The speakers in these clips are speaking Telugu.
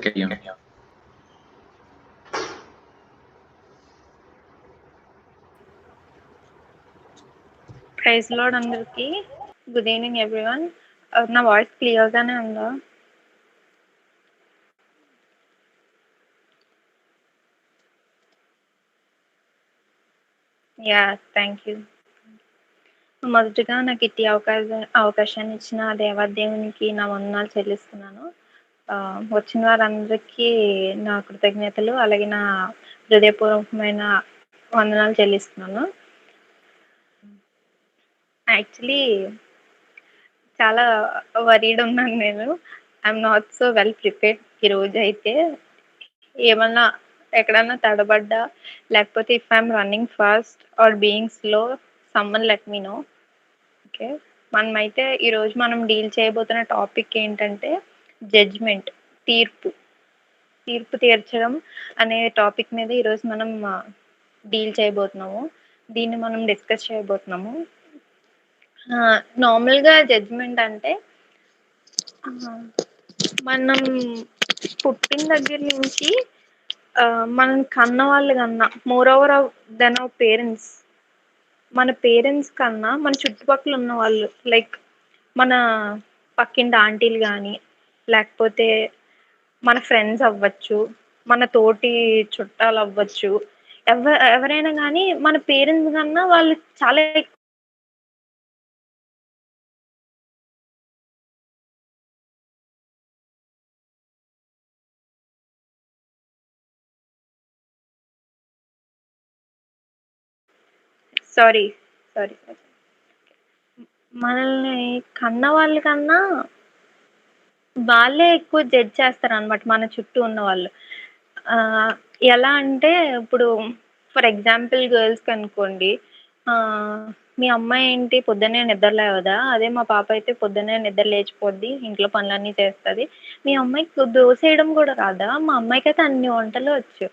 Okay. ప్రైజ్ లార్డ్ అందరికి. Good evening everyone. నా వాయిస్ క్లియర్ గానే ఉందా? Yeah, thank you. మొదటిగా నాకు ఇట్టి అవకాశాన్ని ఇచ్చిన దేవాదేవునికి నా వందనాలు చెల్లిస్తున్నాను. వచ్చిన వారందరికీ నా కృతజ్ఞతలు, అలాగే నా హృదయపూర్వకమైన వందనాలు చెల్లిస్తున్నాను. యాక్చువల్లీ చాలా వరీడ్ ఉన్నాను నేను. I'm not so well prepared. ఈరోజు అయితే ఏమన్నా ఎక్కడన్నా తడబడ్డా, లేకపోతే if I'm running fast or being slow, someone let me know. Okay, మనమైతే ఈరోజు మనం డీల్ చేయబోతున్న టాపిక్ ఏంటంటే జడ్జ్మెంట్, తీర్పు తీర్చడం అనే టాపిక్ మీద ఈరోజు మనం డీల్ చేయబోతున్నాము. దీన్ని మనం డిస్కస్ చేయబోతున్నాము. నార్మల్గా జడ్జ్మెంట్ అంటే మనం పుట్టిన దగ్గర నుంచి మనం కన్న వాళ్ళు కన్నా, moreover than our parents, మన పేరెంట్స్ కన్నా మన చుట్టుపక్కల ఉన్న వాళ్ళు, లైక్ మన పక్కింటి ఆంటీలు కానీ, లేకపోతే మన ఫ్రెండ్స్ అవ్వచ్చు, మన తోటి చుట్టాలు అవ్వచ్చు, ఎవరైనా కానీ మన పేరెంట్స్ కన్నా వాళ్ళు చాలా సారీ మనల్ని కన్న వాళ్ళ కన్నా వాళ్ళే ఎక్కువ జడ్జ్ చేస్తారు అనమాట, మన చుట్టూ ఉన్న వాళ్ళు. ఎలా అంటే ఇప్పుడు ఫర్ ఎగ్జాంపుల్ గర్ల్స్కి అనుకోండి, మీ అమ్మాయి ఏంటి పొద్దున్నే నిద్ర లేవదా? అదే మా పాప అయితే పొద్దున్నే నిద్ర లేచిపోద్ది, ఇంట్లో పనులన్నీ చేస్తుంది. మీ అమ్మాయికి దోశ వేయడం కూడా రాదా? మా అమ్మాయికి అయితే అన్ని వంటలు వచ్చు.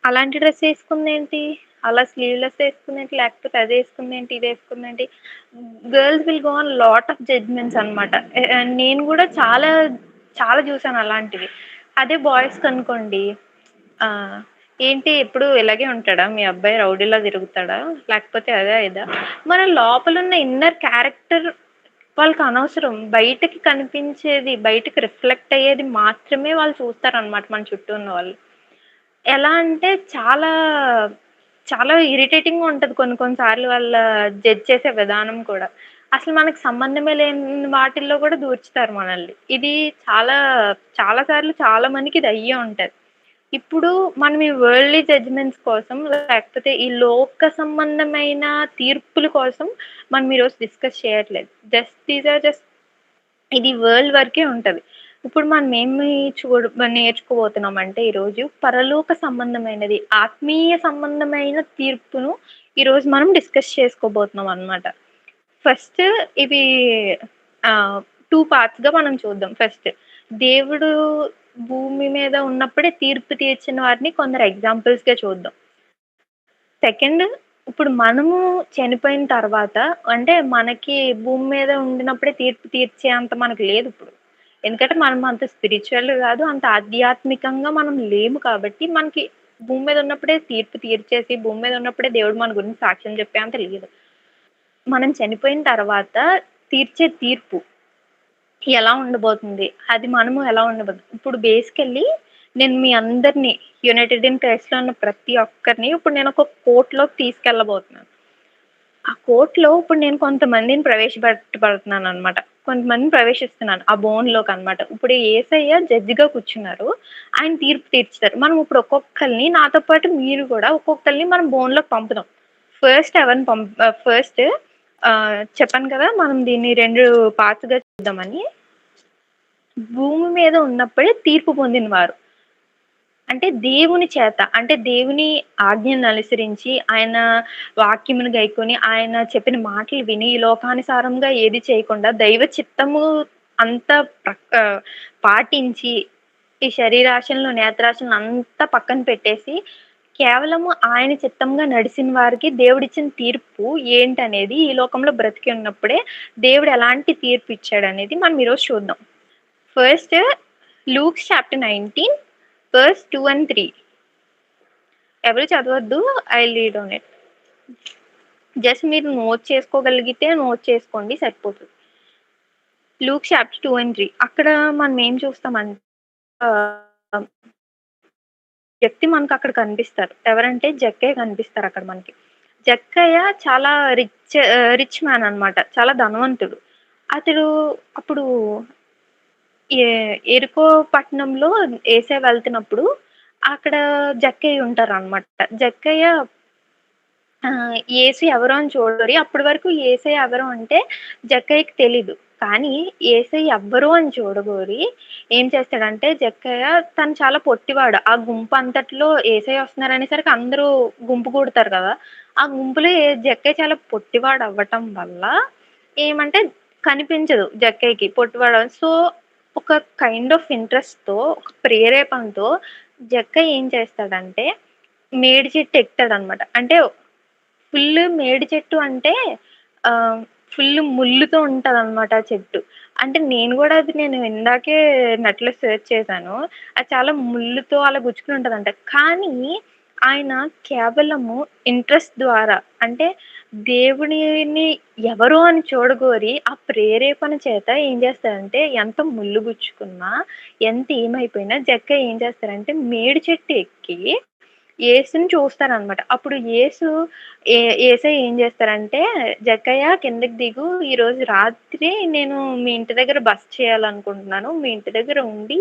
అలాంటి డ్రెస్ వేసుకుంది ఏంటి, అలా స్లీవ్లెస్ వేసుకుంది ఏంటి, లేకపోతే అది వేసుకుంది ఏంటి, ఇది వేసుకుంది ఏంటి. Girls will go on lot of judgements అనమాట. నేను కూడా చాలా చాలా చూసాను అలాంటివి. అదే బాయ్స్కి అనుకోండి, ఏంటి ఎప్పుడు ఇలాగే ఉంటాడా మీ అబ్బాయి, రౌడీలా తిరుగుతాడా, లేకపోతే అదే ఇదా. మన లోపల ఉన్న ఇన్నర్ క్యారెక్టర్ వాళ్ళకి అనవసరం. బయటకి కనిపించేది, బయటకి రిఫ్లెక్ట్ అయ్యేది మాత్రమే వాళ్ళు చూస్తారనమాట, మన చుట్టూ ఉన్న వాళ్ళు. ఎలా అంటే చాలా చాలా ఇరిటేటింగ్గా ఉంటుంది కొన్నిసార్లు వాళ్ళ జడ్జ్ చేసే విధానం కూడా. అసలు మనకు సంబంధమే లేని వాటిల్లో కూడా దూర్చుతారు మనల్ని. ఇది చాలా చాలా సార్లు చాలా మందికి ఇది అయ్యే ఉంటుంది. ఇప్పుడు మనం ఈ వరల్డ్లీ జడ్జ్మెంట్స్ కోసం, లేకపోతే ఈ లోక సంబంధమైన తీర్పుల కోసం మనం ఈరోజు డిస్కస్ చేయట్లేదు. జస్ట్ ఇది వరల్డ్ వరకే ఉంటుంది. ఇప్పుడు మనం ఏమి నేర్చుకోబోతున్నామంటే ఈరోజు పరలోక సంబంధమైనది, ఆత్మీయ సంబంధమైన తీర్పును ఈరోజు మనం డిస్కస్ చేసుకోబోతున్నాం అనమాట. ఫస్ట్ ఇవి 2 పార్ట్స్గా మనం చూద్దాం. ఫస్ట్, దేవుడు భూమి మీద ఉన్నప్పుడే తీర్పు తీర్చిన వారిని కొందరు ఎగ్జాంపుల్స్గా చూద్దాం. సెకండ్, ఇప్పుడు మనము చనిపోయిన తర్వాత, అంటే మనకి భూమి మీద ఉండినప్పుడే తీర్పు తీర్చేంత మనకు లేదు ఇప్పుడు. ఎందుకంటే మనం అంత స్పిరిచువల్ కాదు, అంత ఆధ్యాత్మికంగా మనం లేము. కాబట్టి మనకి భూమి మీద ఉన్నప్పుడే తీర్పు తీర్చేసి, భూమి మీద ఉన్నప్పుడే దేవుడు మన గురించి సాక్ష్యం చెప్పే అంత లేదు. మనం చనిపోయిన తర్వాత తీర్చే తీర్పు ఎలా ఉండబోతుంది, అది మనము ఎలా ఉండబోతుంది. ఇప్పుడు బేసికల్లీ నేను మీ అందరినీ, యునైటెడ్ ఇన్ క్రైస్ట్లో ఉన్న ప్రతి ఒక్కరిని ఇప్పుడు నేను ఒక కోర్టులోకి తీసుకెళ్ళబోతున్నాను. ఆ కోర్టులో ఇప్పుడు నేను కొంతమందిని ప్రవేశపెట్టబడుతున్నాను అనమాట, కొంతమందిని ప్రవేశిస్తున్నాను ఆ బోన్లోకి అనమాట. ఇప్పుడు యేసయ్య జడ్జిగా కూర్చున్నారు, ఆయన తీర్పు తీర్చుతారు. మనం ఇప్పుడు ఒక్కొక్కరిని, నాతో పాటు మీరు కూడా ఒక్కొక్కరిని మనం బోన్లోకి పంపుదాం. ఫస్ట్ ఎవరిని ఫస్ట్ చెప్పాను కదా, మనం దీన్ని 2 పార్ట్స్గా చూద్దామని. భూమి మీద ఉన్నప్పుడే తీర్పు పొందిన వారు అంటే దేవుని చేత, అంటే దేవుని ఆజ్ఞను అనుసరించి, ఆయన వాక్యమును గైకొని, ఆయన చెప్పిన మాటలు విని, ఈ లోకానుసారంగా ఏది చేయకుండా దైవ చిత్తము అంతా పాటించి, ఈ శరీరాశలను, నేత్రాశలను అంతా పక్కన పెట్టేసి కేవలము ఆయన చిత్తంగా నడిచిన వారికి దేవుడిచ్చిన తీర్పు ఏంటనేది, ఈ లోకంలో బ్రతికి ఉన్నప్పుడే దేవుడు ఎలాంటి తీర్పు ఇచ్చాడు అనేది మనం ఈరోజు చూద్దాం. First, Luke's chapter 19 verse 2 and 3. ఎవరు చదవద్దు. I will read on it. Just మీరు నోట్ చేసుకోగలిగితే నోట్ చేసుకోండి సరిపోతుంది. లూక్ చాప్టర్ 2 అండ్ 3 అక్కడ మనం ఏం చూస్తామంటే వ్యక్తి మనకు అక్కడ కనిపిస్తారు. ఎవరంటే జక్కయ్య కనిపిస్తారు అక్కడ మనకి. జక్కయ్య చాలా రిచ్ మ్యాన్ అన్నమాట. చాలా ధనవంతుడు. అతడు అప్పుడు ఎరుకో పట్టణంలో యేసయ్య వెళ్తున్నప్పుడు అక్కడ జక్కయ్య ఉంటారన్నమాట. జక్కయ్య యేసు ఎవరు అని చూడరి. అప్పటి వరకు యేసయ్య ఎవరు అంటే జక్కయ్యకి తెలీదు. కానీ యేసయ్య ఎవ్వరు అని చూడగోరి ఏం చేస్తాడంటే జక్కయ్య తను చాలా పొట్టివాడు. ఆ గుంపు అంతట్లో యేసయ్య వస్తున్నారనేసరికి అందరూ గుంపు కూడతారు కదా! ఆ గుంపులో జక్కయ్య చాలా పొట్టివాడు అవ్వటం వల్ల ఏమంటే కనిపించదు జక్కయ్యకి పొట్టివాడు. సో, ఒక కైండ్ ఆఫ్ ఇంట్రెస్ట్‌తో, ఒక ప్రేరేపణతో జక్కయ్య ఏం చేస్తాడంటే మేడి చెట్టు ఎక్కుతాడనమాట. అంటే ఫుల్ మేడి చెట్టు అంటే ఫుల్ ముళ్ళుతో ఉంటదనమాట ఆ చెట్టు. అంటే నేను ఇందాకే నెట్‌లో సెర్చ్ చేశాను. అది చాలా ముళ్ళుతో అలా గుచ్చుకొని ఉంటదంట. కానీ ఆయన కేవలము ఇంట్రెస్ట్ ద్వారా అంటే దేవుడిని ఎవరు అని చూడగోరి ఆ ప్రేరేపణ చేత ఏం చేస్తారంటే ఎంత ముల్లు గుచ్చుకున్నా, ఎంత ఏమైపోయినా జక్కయ్య ఏం చేస్తారంటే మేడి చెట్టు ఎక్కి యేసుని చూస్తారనమాట. అప్పుడు యేసయ్య ఏం చేస్తారంటే, "జక్కయ్య కిందకి దిగు. ఈరోజు రాత్రి నేను మీ ఇంటి దగ్గర బస చేయాలనుకుంటున్నాను. మీ ఇంటి దగ్గర ఉండి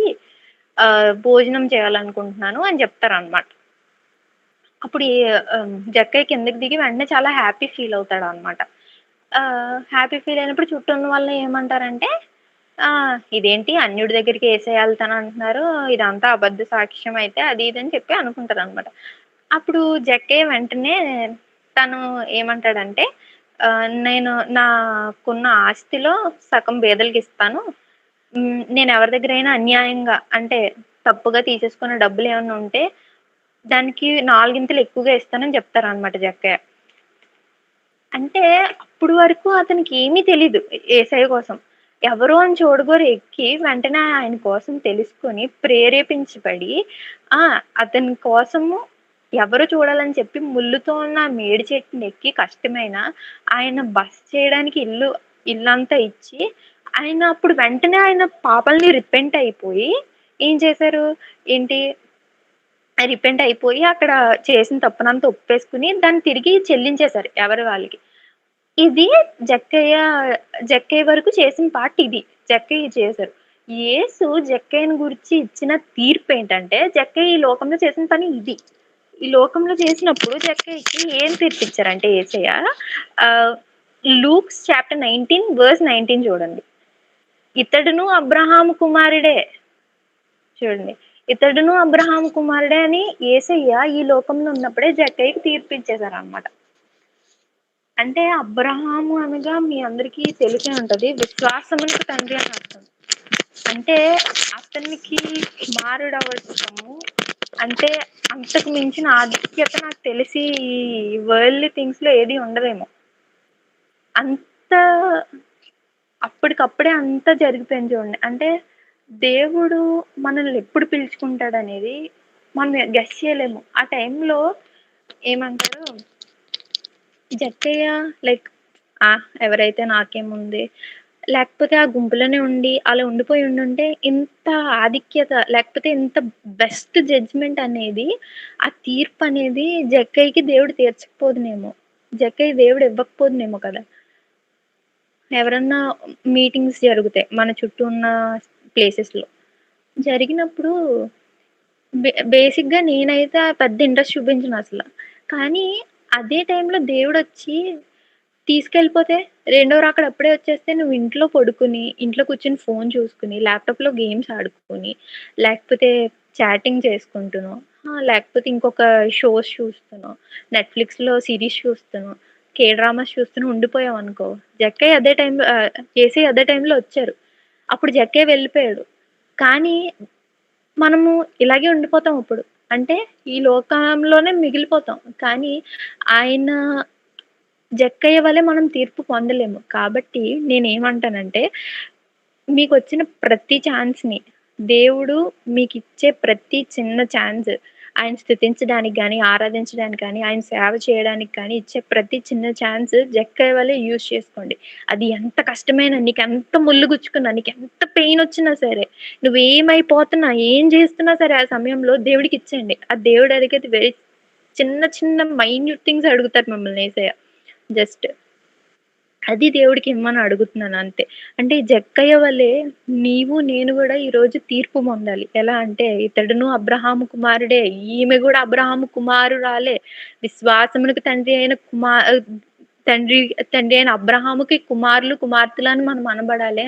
భోజనం చేయాలనుకుంటున్నాను" అని చెప్తారనమాట. అప్పుడు జక్కయ్య కిందకి దిగి వెంటనే చాలా హ్యాపీ ఫీల్ అవుతాడనమాట. హ్యాపీ ఫీల్ అయినప్పుడు చుట్టూ ఉన్న వాళ్ళు ఏమంటారంటే, ఇదేంటి అన్యుడి దగ్గరికి యేసయ్య ఎళ్తానంటున్నారు. ఇదంతా అబద్ధ సాక్ష్యం అయితే అది ఇది అని చెప్పి అనుకుంటారనమాట. అప్పుడు జక్కయ్య వెంటనే తను ఏమంటాడంటే, నేను నాకున్న ఆస్తిలో సగం బీదలకిస్తాను. నేనెవరి దగ్గరైనా అన్యాయంగా అంటే తప్పుగా తీసేసుకున్న డబ్బులేమన్నా ఉంటే దానికి 4 ఎక్కువగా ఇస్తానని చెప్తారనమాట జక్కయ్య. అంటే అప్పుడు వరకు అతనికి ఏమీ తెలీదు యేసయ్య కోసం. ఎవరో అని చూడగోరు ఎక్కి వెంటనే ఆయన కోసం తెలుసుకొని ప్రేరేపించబడి ఆ! అతని కోసము ఎవరు చూడాలని చెప్పి ముల్లుతో ఉన్న ఆ మేడి చెట్టుని ఎక్కి కష్టమైనా ఆయన బస చేయడానికి ఇల్లంతా ఇచ్చి ఆయన అప్పుడు వెంటనే ఆయన పాపాలని రిపెంట్ అయిపోయి ఏం చేశారు? ఏంటి రిపెంట్ అయిపోయి అక్కడ చేసిన తప్పునంతా ఒప్పేసుకొని దాన్ని తిరిగి చెల్లించేశారు ఎవరి వాళ్ళకి. ఇది జక్కయ్య, జక్కయ్య వరకు చేసిన పార్ట్ ఇది. జక్కయ్య చేశారు. యేసు జక్కయ్యని గురించి ఇచ్చిన తీర్పేంటంటే, జక్కయ్య ఈ లోకంలో చేసిన పని ఇది. ఈ లోకంలో చేసినప్పుడు జక్కయ్యకి ఏం తీర్పిచ్చారంటే యేసయ్య ఆహ్, లూక్స్ చాప్టర్ 19 వర్స్ 19 చూడండి. ఇతడును అబ్రహాము కుమారుడే. చూడండి. ఇతడును అబ్రహాము కుమారుడే అని యేసయ్య ఈ లోకంలో ఉన్నప్పుడే జక్కయ్యకి తీర్పిచ్చేసారనమాట. అంటే అబ్రహాము అనగా మీ అందరికీ తెలిసే ఉంటది. విశ్వాసమునకు తండ్రి అని అర్థం. అంటే అతనికి కుమారుడవ్వటము అంటే అంతకు మించిన ఆధిక్యత నాకు తెలిసి ఈ వరల్డ్‌లీ థింగ్స్‌లో ఏది ఉండదేమో. అంత అప్పటికప్పుడే అంతా జరిగిపోయింది చూడండి. అంటే దేవుడు మనల్ని ఎప్పుడు పిలుచుకుంటాడనేది మనం గెస్ చేయలేము. ఆ టైంలో ఏమంటారు జక్కయ్య లైక్ ఎవరైతే నాకేముంది, లేకపోతే ఆ గుంపులోనే ఉండి అలా ఉండిపోయి ఉండుంటే ఇంత ఆధిక్యత లేకపోతే ఇంత బెస్ట్ జడ్జ్‌మెంట్ అనేది ఆ తీర్పనేది జక్కయ్యకి దేవుడు తీర్చకపోదునేమో. జక్కయ్య దేవుడు ఇవ్వకపోదునేమో కదా! ఎవరన్నా మీటింగ్స్ జరుగుతాయి మన చుట్టూ ఉన్న ప్లేసెస్‌లో. జరిగినప్పుడు బేసిక్‌గా నేనైతే పెద్ద ఇంట్రెస్ట్ చూపించనసల. కానీ అదే టైంలో దేవుడొచ్చి తీసుకెళ్ళిపోతే, రెండో రాకడ అప్పుడే వచ్చేస్తే నువ్వు ఇంట్లో పడుకొని, ఇంట్లో కూర్చొని ఫోను చూసుకొని, ల్యాప్‌టాప్‌లో గేమ్స్ ఆడుకొని, లేకపోతే చాటింగ్ చేసుకుంటూనో, లేకపోతే ఇంకొక షోస్ చూస్తూనో, నెట్‌ఫ్లిక్స్‌లో సీరీస్ చూస్తూనో, కే డ్రామాస్ చూస్తూనో ఉండిపోయావనుకో, యేసయ్య అదే టైంలో వచ్చారు. అప్పుడు జక్కయ్య వెళ్ళిపోయాడు. కానీ మనము ఇలాగే ఉండిపోతాం ఇప్పుడు. అంటే ఈ లోకంలోనే మిగిలిపోతాం. కానీ ఆయన జక్కయ్య వలె మనం తీర్పు పొందలేము. కాబట్టి నేనేమంటానంటే, మీకొచ్చిన ప్రతి ఛాన్స్‌ని దేవుడు మీకిచ్చే ప్రతి చిన్న ఛాన్స్ ఆయన స్తుతించడానికి గాని, ఆరాధించడానికి గాని, ఆయన సేవ చేయడానికి కానీ ఇచ్చే ప్రతి చిన్న ఛాన్స్ జక్కయ్య వలె యూజ్ చేసుకోండి. అది ఎంత కష్టమైనా, నీకెంత ముల్లు గుచ్చుకున్నా, నీకెంత పెయినొచ్చినా సరే, నువ్వేమైపోతున్నా, ఏం చేస్తున్నా సరే ఆ సమయంలో దేవుడికిచ్చేయండి. ఆ దేవుడు అడిగేది చిన్న చిన్న మైన్యూట్ థింగ్స్ అడుగుతారు మిమ్మల్ని యేసయ్య. జస్ట్ అది దేవుడికిమ్మని అడుగుతున్నాను అంతే. అంటే ఈ జక్కయ్య వలె నీవు, నేను గూడా ఈరోజు తీర్పు పొందాలి. ఎలా అంటే ఇతడును అబ్రహాము కుమారుడే, ఈమె గూడా అబ్రహాము కుమారురాలే. విశ్వాసమునకు తండ్రి తండ్రి అయిన అబ్రహాముకి కుమారులు, కుమార్తెలని మనం అనబడాలి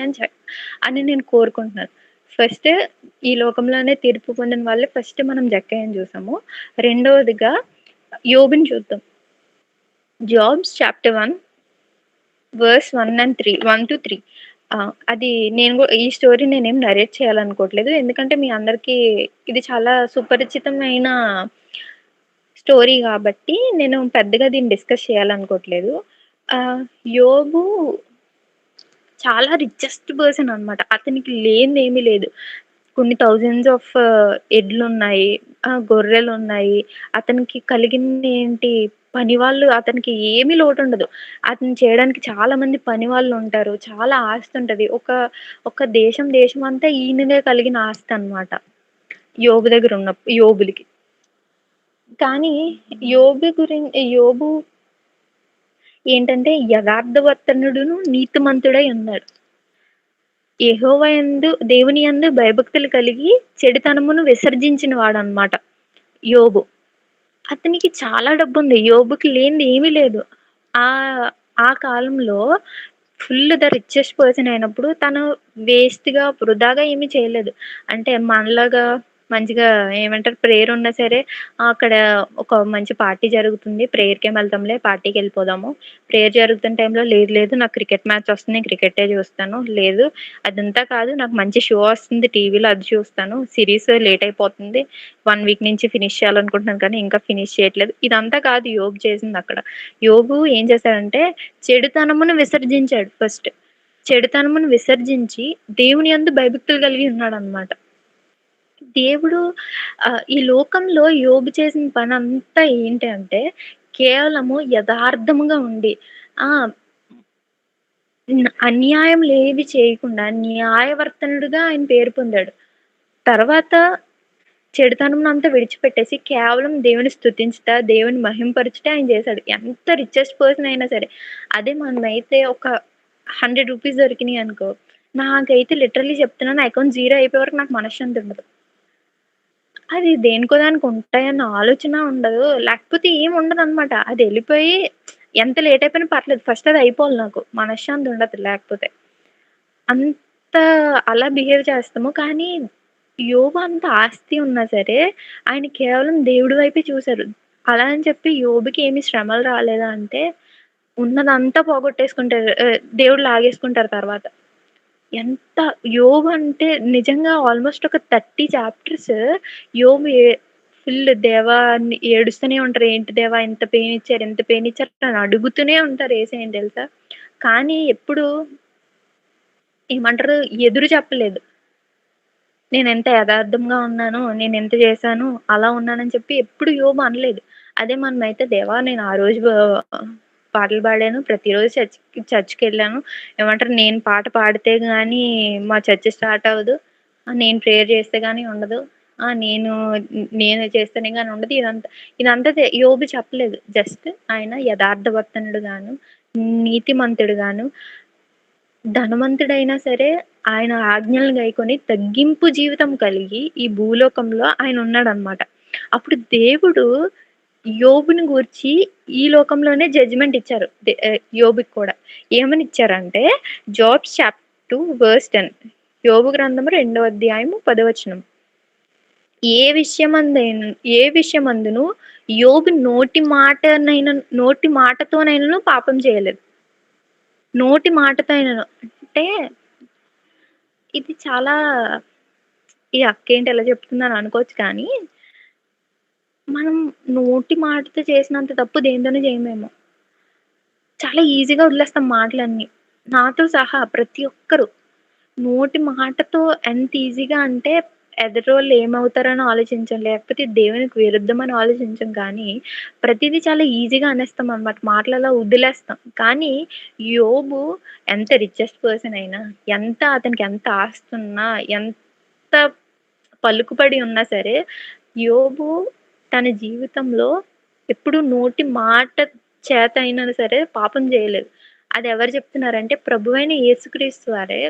అని నేను కోరుకుంటున్నాను. ఫస్ట్ ఈ లోకంలోనే తీర్పు పొందిన వాళ్ళే ఫస్ట్ మనం జక్కయ్యని చూసాము. రెండవదిగా యోబుని చూద్దాం. జాబ్స్ చాప్టర్ 1 వర్స్ 1-3 అది ఈ స్టోరీ నేనేం నరేట్ చేయాలనుకోవట్లేదు. ఎందుకంటే మీ అందరికీ ఇది చాలా సుపరిచితమైన స్టోరీ గాబట్టి, నేను పెద్దగా దీన్ని డిస్కస్ చేయాలనుకోవట్లేదు. యోబు చాలా రిచెస్ట్ పర్సన్ అనమాట. అతనికి లేనిదేమీ లేదు. కొన్ని థౌసండ్స్ ఆఫ్ ఎడ్లున్నాయి, గొర్రెలున్నాయి. అతనికి కలిగిందేంటి, పనివాళ్ళు అతనికి ఏమీ లోటుండదు. అతను చేయడానికి చాలా మంది పనివాళ్ళుంటారు. చాలా ఆస్తుంటది. ఒక దేశమంతా ఈయనదే కలిగిన ఆస్తనమాట. యోబులికి. కానీ యోబు ఏంటంటే యథార్థవర్తనుడును, నీతిమంతుడై ఉన్నాడు. దేవుని యందు భయభక్తులు కలిగి చెడుతనమును విసర్జించిన వాడనమాట యోబు. అతనికి చాలా డబ్బుంది. యోబుకి లేనిది ఏమీ లేదు. ఆ కాలంలో ద రిచెస్ట్ పర్సన్ అయినప్పుడు తను వృధాగా ఏమీ చేయలేదు. అంటే మనలాగా మంచిగా ఏమంటారు, ప్రేయర్ ఉన్నా సరే అక్కడ ఒక మంచి పార్టీ జరుగుతుంది. ప్రేయర్‌కేం వెళ్తాంలే, పార్టీకెళ్ళిపోదాము. ప్రేయర్ జరుగుతున్న టైంలో లేదు నాకు క్రికెట్ మ్యాచ్ వస్తుంది. నేను క్రికెటే చూస్తాను. లేదు అదంతా కాదు, నాకు మంచి షో వస్తుంది టీవీలో, అది చూస్తాను. సీరీస్ లేట్ అయిపోతుంది. 1 వీక్ నుంచి ఫినిష్ చేయాలనుకుంటున్నాను కానీ ఇంకా ఫినిష్ చేయట్లేదు. ఇదంతా కాదు యోబు చేసిందక్కడ. యోబు ఏం చేశాడంటే చెడుతనమును విసర్జించాడు ఫస్ట్. చెడుతనమును విసర్జించి దేవుని యందు భయభక్తులు కలిగి ఉన్నాడనమాట. దేవుడు ఈ లోకంలో యోబు చేసిన పనంతా ఏంటి అంటే కేవలము యథార్థముగా ఉండి అన్యాయములేవి చేయకుండా న్యాయవర్తనుడుగా ఆయన పేరు పొందాడు. తర్వాత చెడుతనంనంతా విడిచిపెట్టేసి కేవలం దేవుని స్తుతించుట, దేవుని మహింపరచుట ఆయన చేశాడు. ఎంత రిచెస్ట్ పర్సన్ అయినా సరే. అదే మనమైతే ఒక ₹100 దొరికినియనుకో, నాకైతే లిటరల్లీ చెప్తున్నాను, నా అకౌంట్ జీరో అయిపోయే వరకు నాకు మనశ్శాంతి ఉండదు. అది దేనికో దానికి ఉంటాయన్న ఆలోచన ఉండదు. లేకపోతే ఏముండదనమాట. అదెళ్ళిపోయి ఎంత లేట్ అయిపోయినా పర్లేదు. ఫస్ట్ అది అయిపోవాలి నాకు. మనశ్శాంతి ఉండదు లేకపోతే. అంత అలా బిహేవ్ చేస్తాము. కానీ యోబు అంత ఆస్తి ఉన్నా సరే, ఆయన కేవలం దేవుడి వైపే చూసారు. అలా అని చెప్పి యోబుకి ఏమి శ్రమలు రాలేదా అంటే, ఉన్నదంతా పోగొట్టేసుకుంటారు. దేవుడు లాగేసుకుంటారు తర్వాత. ఎంత యోబు అంటే నిజంగా ఆల్మోస్ట్ ఒక 30 చాప్టర్స్ యోబు దేవా అని ఏడుస్తూనే ఉంటారు. ఏంటి దేవా ఇంత పెయిన్ ఇచ్చారు, ఇంత పెయిన్ ఇచ్చారు అని అడుగుతూనే ఉంటారు యేసయ్యని తెలుసా? కానీ ఎప్పుడు ఏమంటారు, ఎదురు చెప్పలేదు. నేనెంత యథార్థంగా ఉన్నాను, నేనెంత చేశాను, అలా ఉన్నానని చెప్పి ఎప్పుడు యోబు అనలేదు. అదే మనమైతే దేవా నేను ఆ రోజు పాటలు పాడాను, ప్రతిరోజు చర్చ్‌కెళ్ళాను. ఏమంటారు, నేను పాట పాడితే గానీ మా చర్చ్ స్టార్ట్ అవ్వదు. నేను ప్రేయర్ చేస్తే గానీ ఉండదు. నేను చేస్తేనే గానీ ఉండదు. ఇదంతా యోబు చెప్పలేదు. జస్ట్ ఆయన యథార్థవర్తనుడుగాను, నీతిమంతుడుగాను, ధనవంతుడైనా సరే ఆయన ఆజ్ఞలను గైకొని తగ్గింపు జీవితం కలిగి ఈ భూలోకంలో ఆయన ఉన్నాడనమాట. అప్పుడు దేవుడు యోబుని గూర్చి ఈ లోకంలోనే జడ్జిమెంట్ ఇచ్చారు. యోబుకి కూడా. ఏమని ఇచ్చారంటే జాబ్స్ చాప్టర్ 2 వర్స్ 10. యోబు గ్రంథము 2వ అధ్యాయము 10వ వచనం. ఏ విషయమందును యోబు నోటి మాటతోనైనను పాపం చేయలేదు. నోటి మాటతో అయినను అంటే ఇది చాలా, ఈ అక్కేంటి ఎలా చెప్తుందని అనుకోవచ్చు కానీ, మనం నోటి మాటతో చేసినంత తప్పు దేనితోను చేయమేమో. చాలా ఈజీగా వదిలేస్తాం మాటలన్నీ. నాతో సహా ప్రతి ఒక్కరు. నోటి మాటతో ఎంత ఈజీగా అంటే ఎదుటోళ్ళు ఏమవుతారని ఆలోచించం. లేకపోతే దేవునికి విరుద్ధమని ఆలోచించం కానీ, ప్రతీదీ చాలా ఈజీగా అనేస్తామనమాట. మాటలలో వదిలేస్తాం. కానీ యోబు ఎంత రిచెస్ట్ పర్సన్ అయినా, అతనికి ఎంత ఆస్తున్నా, ఎంత పలుకుబడి ఉన్నా సరే, యోబు తన జీవితంలో ఎప్పుడు నోటి మాట చేత అయినా సరే పాపం చేయలేదు. అది ఎవరు చెప్తున్నారంటే ప్రభువైన యేసుక్రీస్తు వారే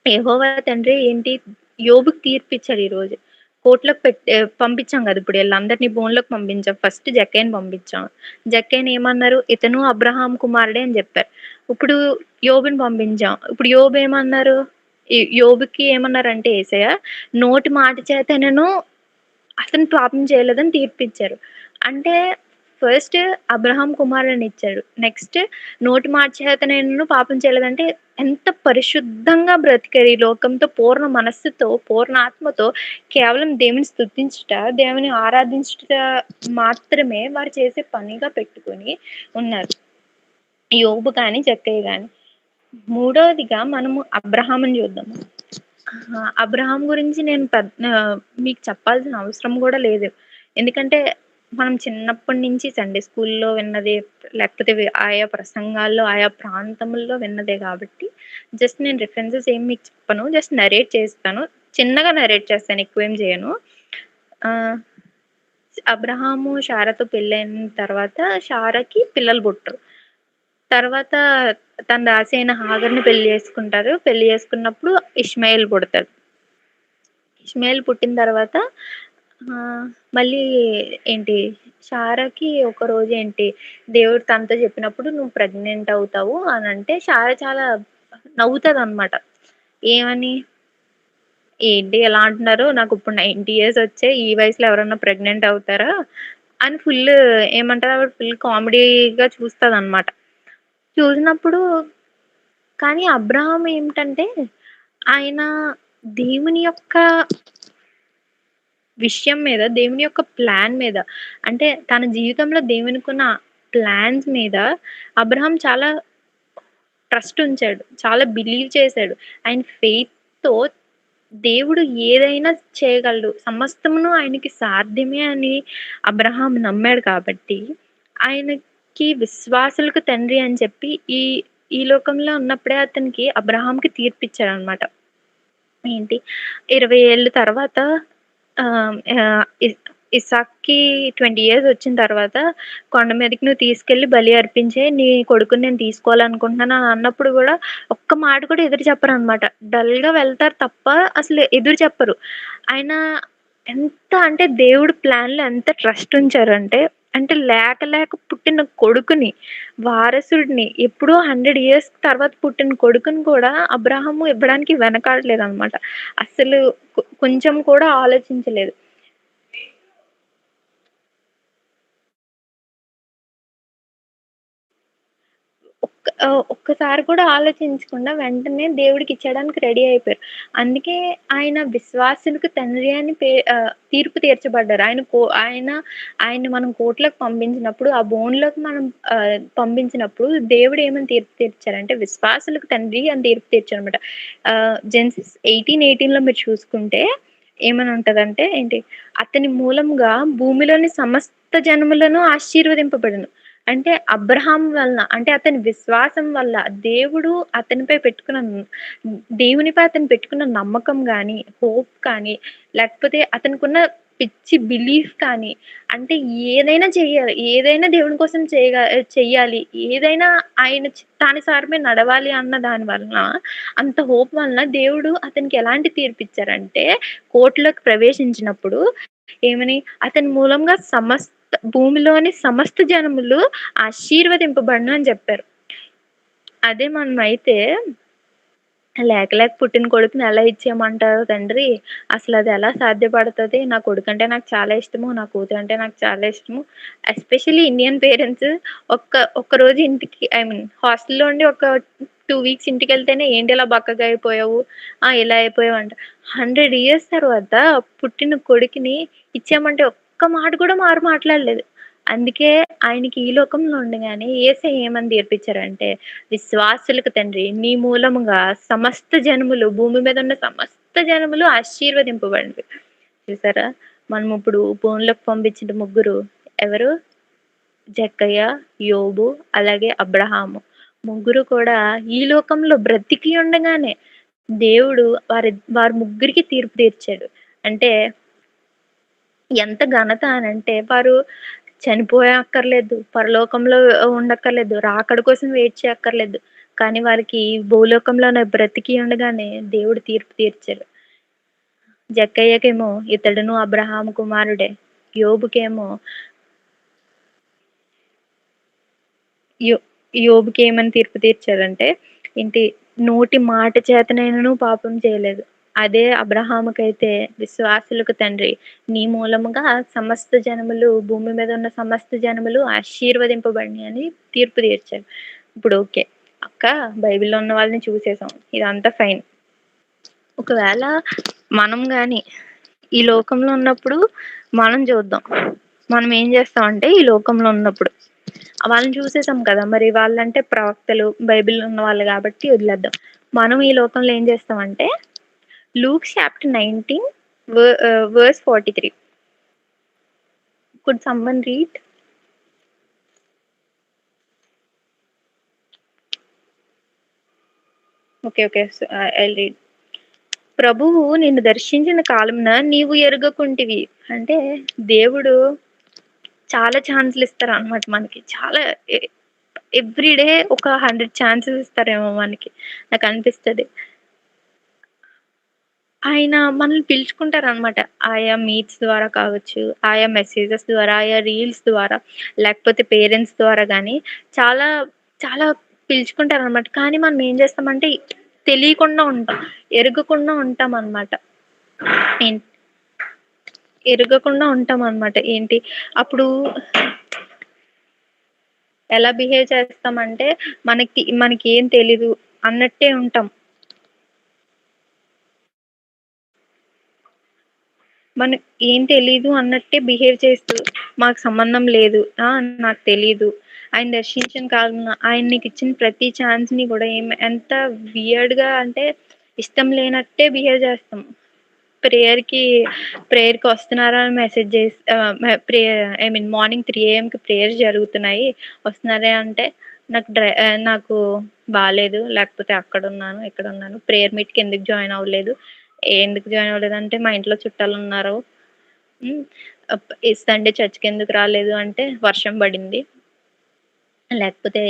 యెహోవా తండ్రి ఏంటి యోబుకి తీర్పిచ్చాడు ఈరోజు. పంపించాం గదా! ఇప్పుడు ఈళ్ళందరిని బోన్‌లోకి పంపించాం. ఫస్ట్ జక్కయ్యని పంపించాం. జక్కయ్యని ఏమన్నారు? ఇతను అబ్రహాం కుమారుడే అని జెప్పారు. ఇప్పుడు యోబుని పంపించాం. ఇప్పుడు యోబు ఏమన్నారు? యోబుకి ఏమన్నారంటే యేసయ్య నోటి మాట చేతనను అతను పాపం చేయలేదని తీర్పిచ్చారు. అంటే ఫస్ట్ అబ్రహాం కుమారుడినిచ్చాడు. నెక్స్ట్ నోటి మాట చేత నేను పాపం చేయలేదంటే ఎంత పరిశుద్ధంగా బ్రతికారు ఈ లోకంతో పూర్ణ మనస్సుతో, పూర్ణ ఆత్మతో కేవలం దేవుని స్తుతించుట, దేవుని ఆరాధించుట మాత్రమే వారు చేసే పనిగా పెట్టుకొని ఉన్నారు. యోబు గాని, జక్కయ్య గాని. మూడోదిగా మనము అబ్రహాముని చూద్దాము. అబ్రహాం గురించి నేను మీకు చెప్పాల్సిన అవసరం గూడా లేదు. ఎందుకంటే, మనం చిన్నప్పటి నుంచి సండే స్కూల్‌లో విన్నదే, లేకపోతే ఆయా ప్రసంగాల్లో, ఆయా ప్రాంతముల్లో విన్నదే గాబట్టి, జస్ట్ నేను రిఫరెన్సెస్ ఏమి మీకు చెప్పను. జస్ట్ నరేట్ చేస్తాను. చిన్నగా నరేట్ చేస్తాను. ఎక్కువేం జేయను. ఆహ్, అబ్రహాము, షారాతో పెళ్ళైన తర్వాత షారాకి పిల్లలు పుట్టరు. తర్వాత తన దాసి అయిన హాగర్‌ని పెళ్లి చేసుకుంటారు. పెళ్లి చేసుకున్నప్పుడు ఇష్మాయేల్ పుడతాడు. ఇష్మాయేల్ పుట్టిన తర్వాత మళ్ళీ ఏంటి షారాకి ఒకరోజు ఏంటి దేవుడు తనతో చెప్పినప్పుడు నువ్వు ప్రెగ్నెంట్ అవుతావు అనంటే షారా చాలా నవ్వుతదనమాట. ఏమని? ఏంటి ఎలా అంటున్నారు? నాకిప్పుడు 90 ఇయర్స్ వచ్చాయి. ఈ వయసులో ఎవరన్నా ప్రెగ్నెంట్ అవుతారా? అని ఏమంటారు ఆవిడ ఫుల్ కామెడీగా చూస్తదనమాట. చూసినప్పుడు కానీ అబ్రహాం ఏమిటంటే ఆయన దేవుని యొక్క విషయం మీద, దేవుని యొక్క ప్లాన్ మీద అంటే తన జీవితంలో దేవునికున్న ప్లాన్స్ మీద అబ్రహాం చాలా ట్రస్ట్ ఉంచాడు. చాలా బిలీవ్ చేశాడు. ఆయన ఫెయిత్‌తో దేవుడు ఏదైనా చేయగలడు. సమస్తమును ఆయనకి సాధ్యమే అని అబ్రహాం నమ్మాడు కాబట్టి, ఆయనకి విశ్వాసులకు తండ్రి అని చెప్పి ఈ ఈ లోకంలో ఉన్నప్పుడే అతనికి అబ్రహాంకి తీర్పిచ్చాడనమాట. ఏంటి 20 ఏళ్ళు తర్వాత ఆహ్, ఆహ్, ఇస్ ఇస్సాక్‌కి 20 ఇయర్స్ వచ్చిన తర్వాత కొండ మీదకి నువ్వు తీసుకెళ్ళి బలి అర్పించేయి. నీ కొడుకుని నేను తీసుకోవాలనుకుంటున్నాను అని అన్నప్పుడు గూడా ఒక్క మాట కూడా ఎదురు చెప్పరనమాట. డల్‌గా వెళ్తారు తప్ప అసలు ఎదురు చెప్పరు. ఆయన ఎంత అంటే దేవుడి ప్లాన్‌లో ఎంత ట్రస్ట్ ఉంచారంటే, అంటే లేక లేక పుట్టిన కొడుకుని, వారసుడిని ఎప్పుడో 100 ఇయర్స్ తర్వాత పుట్టిన కొడుకుని కూడా అబ్రాహాము ఇవ్వడానికి వెనకాడలేదనమాట. అస్సలు కొంచెం కూడా ఆలోచించలేదు. ఒక్కసారి కూడా ఆలోచించకుండా వెంటనే దేవుడికిచ్చేయడానికి రెడీ అయిపోయారు. అందుకే ఆయన విశ్వాసులకు తండ్రి అని తీర్పు తీర్చబడ్డారు. ఆయన్ని మనం కోర్ట్‌లోకి పంపించినప్పుడు, ఆ బోన్‌లోకి మనం పంపించినప్పుడు దేవుడు ఏమని తీర్పు తీర్చారంటే విశ్వాసులకు తండ్రి అని తీర్పు తీర్చారనమాట. జెనసిస్ 18:18లో మీరు చూసుకుంటే ఏమని ఉంటదంటే ఏంటి, అతని మూలంగా భూమిలోని సమస్త జనములను ఆశీర్వదింపబడును. అంటే అబ్రహాం వలన అంటే అతని విశ్వాసం వల్ల దేవునిపై అతను పెట్టుకున్న నమ్మకం గాని, హోప్ కానీ, లేకపోతే అతనికున్న పిచ్చి బిలీఫ్ కానీ, అంటే ఏదైనా దేవుని కోసం చెయ్యాలి. ఏదైనా ఆయన చిత్తానుసారమే నడవాలి అన్న దాని వలన, అంత హోప్ వలన దేవుడు అతనికి ఎలాంటి తీర్పిచ్చారంటే, కోర్ట్‌లోకి ప్రవేశించినప్పుడు ఏమని? అతని మూలంగా భూమిలోని సమస్త జనములు ఆశీర్వదింపబడును అని జెప్పారు. అదే మనమైతే లేక లేక పుట్టిన కొడుకుని ఎలా ఇచ్చేయమంటారు తండ్రి? అసలది ఎలా సాధ్యపడతది? నా కొడుకంటే నాకు చాలా ఇష్టము. నా కూతురంటే నాకు చాలా ఇష్టము. ఎస్పెషల్లీ ఇండియన్ పేరెంట్స్ ఒక్కరోజు ఇంటికి హాస్టల్‌లో ఉండి ఒక 2 వీక్స్ ఇంటికెళ్తేనే ఏంటి ఇలా బక్కగా అయిపోయావు? ఇలా అయిపోయావు అంట. 100 ఇయర్స్ తర్వాత పుట్టిన కొడుకుని ఇచ్చామంటే ఒక్క మాట కూడా మారు మాట్లాడలేదు. అందుకే ఆయనకి ఈ లోకంలో ఉండగానే యేసయ్య ఏమని తీర్పిచ్చారంటే, "విశ్వాసులకు తండ్రి నీ మూలముగా సమస్త జనములు భూమి మీద ఉన్న సమస్త జనములు ఆశీర్వదింపబడినవి." చూసారా? మనమిప్పుడు భూమిలోకి పంపించిన ముగ్గురు ఎవరు? జక్కయ్య, యోబు, అలాగే అబ్రహాము. ముగ్గురు కూడా ఈ లోకంలో బ్రతికి ఉండగానే దేవుడు వారి ముగ్గురికి తీర్పు తీర్చాడు. అంటే ఎంత ఘనత అనంటే వారు చనిపోయక్కర్లేదు, పరలోకంలో ఉండక్కర్లేదు, రాకడ కోసం వెయిట్ చేయక్కర్లేదు. కానీ వారికి భూలోకంలోనే బ్రతికి ఉండగానే దేవుడు తీర్పు తీర్చారు. జక్కయ్యకేమో ఇతడును అబ్రహాము కుమారుడే. యోబుకేమో యో యోబుకి ఏమని తీర్పు తీర్చారంటే, ఏంటి నోటి మాట చేతనైనను పాపం చేయలేదు. అదే అబ్రహాముకైతే విశ్వాసులకు తండ్రి, నీ మూలముగా సమస్త జనములు భూమి మీద ఉన్న సమస్త జనములు ఆశీర్వదింపబడినయి అని తీర్పు తీర్చారు. ఇప్పుడు ఓకే. అక్క బైబిల్‌లో ఉన్న వాళ్ళని చూసేసాం. ఇదంతా ఫైన్. ఒకవేళ మనం గాని ఈ లోకంలో ఉన్నప్పుడు మనం చూద్దాం. మనం ఏం చేస్తామంటే ఈ లోకంలో ఉన్నప్పుడు వాళ్ళని చూసేసాం కదా! మరి వాళ్ళంటే ప్రవక్తలు, బైబిల్‌లో ఉన్న వాళ్ళు కాబట్టి వదిలేద్దాం. మనం ఈ లోకంలో ఏం చేస్తామంటే Luke chapter 19 verse 43. Could someone read? Okay. Okay. I'll read. ప్రభువు నిన్ను దర్శించిన కాలమున నీవు ఎరుగకుంటివి. అంటే దేవుడు చాలా ఛాన్స్‌లు ఇస్తారనమాట మనకి. చాలా ఎ ఎవ్రీ డే ఒక 100 ఛాన్సెస్ ఇస్తారేమో మనకి. నాకనిపిస్తది. ఆయన మనల్ని పిలుచుకుంటారనమాట. ఆయా మీట్స్ ద్వారా కావచ్చు, ఆయా మెసేజెస్ ద్వారా, ఆయా రీల్స్ ద్వారా, లేకపోతే పేరెంట్స్ ద్వారా గానీ చాలా, చాలా పిలుచుకుంటారనమాట. కానీ మనం ఏం చేస్తామంటే తెలియకుండా ఉంటాం. ఎరగకుండా ఉంటామనమాట. ఏం ఎరగకుండా ఉంటామనమాట. ఏంటి అప్పుడు ఎలా బిహేవ్ చేస్తామంటే మనకేం తెలీదు అన్నట్టే ఉంటాం. మనకు ఏం తెలీదు అన్నట్టే బిహేవ్ చేస్తూ, మాకు సంబంధం లేదు. నాకు తెలీదు. ఆయన దర్శించిన కాలంలో ఆయన నీకిచ్చిన ప్రతి ఛాన్స్‌ని కూడా ఎంత వియర్డ్‌గా అంటే ఇష్టం లేనట్టే బిహేవ్ చేస్తాం. ప్రేయర్‌కి ప్రేయర్‌కి వస్తున్నారా అని మెసేజ్ చేసి ఐ మీన్ మార్నింగ్ 3 ఏఎంకి ప్రేయర్స్ జరుగుతున్నాయి. వస్తున్నారా అంటే నాకు బాలేదు. లేకపోతే అక్కడున్నాను, ఇక్కడున్నాను. ప్రేయర్ మీట్‌కి ఎందుకు జాయిన్ అవ్వలేదు? ఎందుకు జాయిన్ అవ్వలేదంటే మా ఇంట్లో చుట్టాలున్నారు. హ్మ్. ఈ సండే చర్చ్‌కి ఎందుకు రాలేదు అంటే వర్షం పడింది. లేకపోతే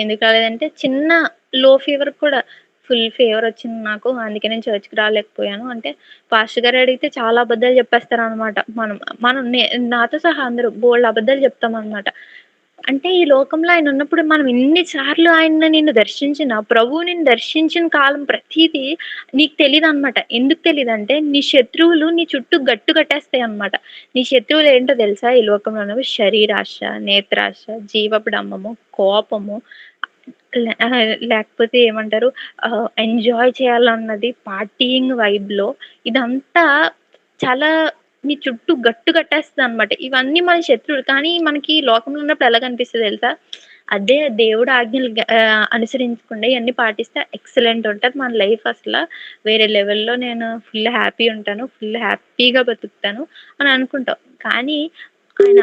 ఎందుకు రాలేదంటే చిన్న లో ఫీవర్ కూడా ఫుల్ ఫీవర్ వచ్చింది నాకు. అందుకే నేను చర్చ్‌కి రాలేకపోయాను అంటే, పాస్టర్ గారు అడిగితే చాలా అబద్ధాలు చెప్పేస్తారనమాట. మనం మనం నే నాతో సహా అందరూ బోలెడు అబద్ధాలు చెప్తామనమాట. అంటే ఈ లోకంలో ఆయన ఉన్నప్పుడు మనం ఎన్ని సార్లు నిన్ను దర్శించినా, ప్రభువు నిన్ను దర్శించిన కాలం ప్రతీదీ నీకు తెలీదనమాట. ఎందుకు తెలీదంటే నీ శత్రువులు నీ చుట్టూ గట్టు కట్టేస్తాయన్నమాట. నీ శత్రువులు ఏంటో తెలుసా? ఈ లోకంలో ఉన్నవి శరీరాశ, నేత్రాశ, జీవపు డంబము, కోపము, లేకపోతే ఏమంటారు ఎంజాయ్ చేయాలన్నది పార్టీయింగ్ వైబ్‌లో ఇదంతా చాలా నీ చుట్టూ గట్టు కట్టేస్తదనమాట. ఇవన్నీ మన శత్రువులు. కానీ మనకి ఈ లోకంలో ఉన్నప్పుడు ఎలా కనిపిస్తది తెలుసా? అదే దేవుడు ఆజ్ఞలు అనుసరించకుండా ఇయన్నీ పాటిస్తే ఎక్సలెంట్ ఉంటది. మన లైఫ్ అసల వేరే లెవెల్‌లో నేను ఫుల్ హ్యాపీ ఉంటాను. ఫుల్ హ్యాపీగా బతుకుతాను అని అనుకుంటాం. కానీ ఆయన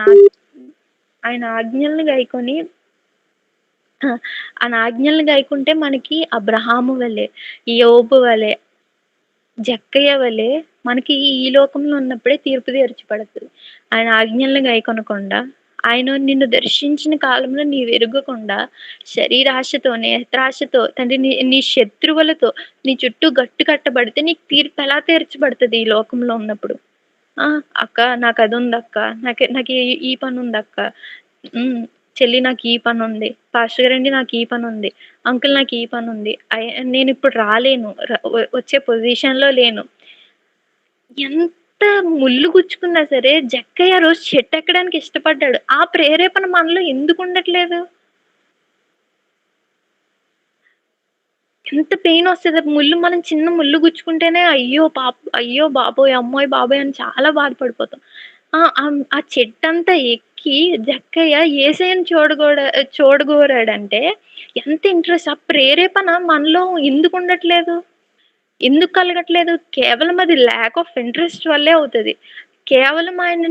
ఆయన ఆజ్ఞలను గైకొని ఆయన ఆజ్ఞలను గైకుంటే మనకి అబ్రహాము వలె, యోబు వలె, జక్కయ్య వలె మనకి ఈ లోకంలో ఉన్నప్పుడే తీర్పు తీర్చబడతది. ఆయన ఆజ్ఞలను గైకొనకుండా, ఆయన నిన్ను దర్శించిన కాలంలో నీవెరుగకుండా శరీరాశతో, నేత్రాశతో తండ్రి నీ శత్రువులతో నీ చుట్టూ గట్టు కట్టబడితే నీకు తీర్పు ఎలా తీర్చబడతది ఈ లోకంలో ఉన్నప్పుడు? ఆ! "అక్క నాకదుందక్క. నాకు ఈ పనుందక్క. హ్మ్. చెల్లి నాకు ఈ పనుంది. పాస్టర్ గారండి నాకు ఈ పనుంది. అంకుల్ నాకు ఈ పనుంది. నేనిప్పుడు రాలేను. వచ్చే పొజిషన్‌లో లేను." ఎంత ముల్లు గుచ్చుకున్నా సరే జక్కయ్య ఆ రోజు చెట్టెక్కడానికి ఇష్టపడ్డాడు. ఆ ప్రేరేపణ మనలో ఎందుకుండట్లేదు? ఎంత పెయినొస్తది. మనం చిన్న ముల్లు గుచ్చుకుంటేనే అయ్యో బాబోయ్! అమ్మోయ్ బాబోయ్! అని చాలా బాధపడిపోతాం. ఆ చెట్టంతా ఎక్కి దానికి జక్కయ్య యేసయ్యని చూడగోరాడంటే ఎంత ఇంట్రెస్ట్, ఆ ప్రేరేపణ మనలో ఎందుకుండట్లేదు? ఎందుకు కలగట్లేదు? కేవలం అది ల్యాక్ ఆఫ్ ఇంట్రెస్ట్ వల్లే అవుతది. కేవలం ఆయన్ని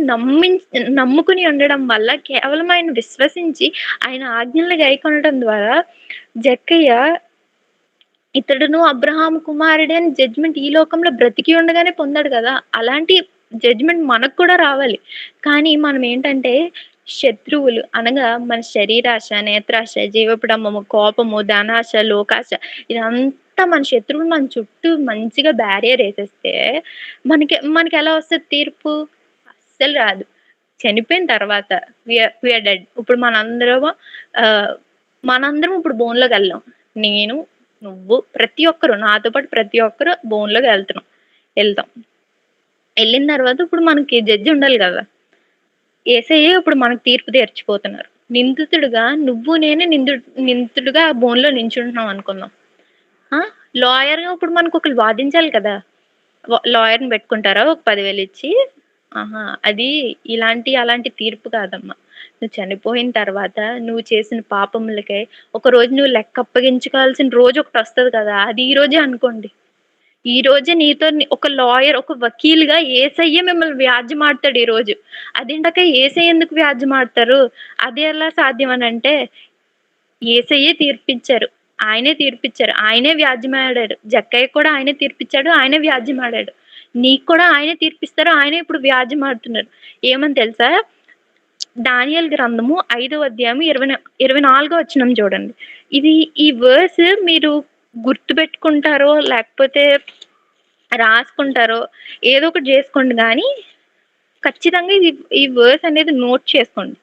నమ్ముకుని ఉండడం వల్ల, కేవలం ఆయన్ని విశ్వసించి, ఆయన ఆజ్ఞలను గైకొనడం ద్వారా జక్కయ్య ఇతడును అబ్రహాము కుమారుడే అని జడ్జ్‌మెంట్ ఈ లోకంలో బ్రతికి ఉండగానే పొందాడు గదా! అలాంటి జడ్జ్‌మెంట్ మనకు కూడా రావాలి. కానీ మనమేంటంటే శత్రువులు అనగా మన శరీరాశ, నేత్రాశ, జీవపుడంబము, కోపము, ధనాశ, లోకాశ ఇదంతా మన శత్రువులు మన చుట్టూ మంచిగా బ్యారియర్ ఏసేస్తే మనకెలా వస్తది తీర్పు? అస్సలు రాదు. చనిపోయిన తర్వాత వి ఆర్ డెడ్. ఇప్పుడు ఆహ్, మనందరం ఇప్పుడు బోన్‌లోకెళ్ళాం. నేను, నువ్వు, ప్రతి ఒక్కరు నాతో పాటు ప్రతి ఒక్కరు ఎళ్తాం. ఎళ్ళిన తర్వాత ఇప్పుడు మనకి జడ్జ్ ఉండాలి గదా! యేసయ్యే ఇప్పుడు మనకు తీర్పు తీర్చబోతున్నారు. నిందితుడుగా నువ్వు నేనే నిందితుడుగా ఆ బోన్‌లో నించుంటున్నాం అనుకుందాం. ఆ! లాయర్‌గా ఇప్పుడు మనకొకళ్ళు వాదించాలి కదా! లాయర్‌ని పెట్టుకుంటారా ఒక 10,000 ఇచ్చి? ఆహా! అది అలాంటి తీర్పు కాదమ్మా. నువ్వు చనిపోయిన తర్వాత నువ్వు చేసిన పాపములకై ఒకరోజు నువ్వు లెక్క అప్పగించుకోవాల్సిన రోజొకటొస్తది కదా! అది ఈ రోజే అనుకోండి. ఈ రోజే నీతో ఒక లాయర్, ఒక వకీల్‌గా యేసయ్య మిమ్మల్ని వ్యాజ్యమాడతాడు ఈరోజు. అదేంటక్క యేసయ్య ఎందుకు వ్యాజ్యమాడతారు? అది ఎలా సాధ్యం అనంటే యేసయ్యే తీర్పిచ్చారు. ఆయనే తీర్పిచ్చారు. ఆయనే వ్యాజ్యమాడాడు. జక్కయ్యకి కూడా ఆయనే తీర్పిచ్చాడు. ఆయనే వ్యాజ్యమాడాడు. నీకు కూడా ఆయనే తీర్పిస్తారు. ఆయనే ఇప్పుడు వ్యాజ్యమాడుతున్నారు. ఏమని తెలుసా? దానియేలు గ్రంథము 5వ అధ్యాయం 24 వచనం చూడండి. ఇది ఈ వర్స్ మీరు గుర్తుపెట్టుకుంటారో, లేకపోతే రాసుకుంటారో ఏదో ఒకటి జేసుకోండి గానీ, ఖచ్చితంగా ఈ వర్స్ అనేది నోట్ చేసుకోండి.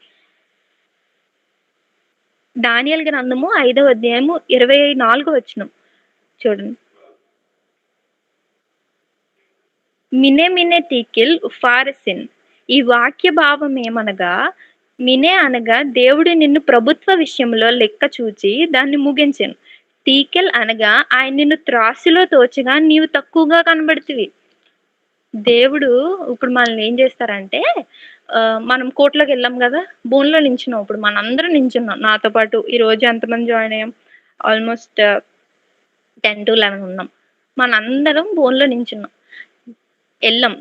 దానియేలు గ్రంథము 5వ అధ్యాయము 24 వచనం చూడండి. మినే మినే టీకిల్ ఫారెసిన్. ఈ వాక్య భావం ఏమనగా, మినే అనగా దేవుడు నిన్ను ప్రభుత్వ విషయంలో లెక్క చూచి దాన్ని ముగించెను. టీకెల్ అనగా ఆయన నిన్ను త్రాసులో తోచగా నీవు తక్కువగా కనబడితివి. దేవుడు ఇప్పుడు మనల్ని ఏం చేస్తారంటే మనం కోర్ట్‌లోకెళ్ళాం గదా! బోన్‌లో నించున్నాం. ఇప్పుడు మనందరం నించున్నాం. నాతో పాటు ఈరోజు ఎంతమంది జాయిన్ అయ్యాం? ఆల్‌మోస్ట్ 10-11 ఉన్నాం. మనందరం బోన్‌లో నించున్నాం. ఎళ్ళాం.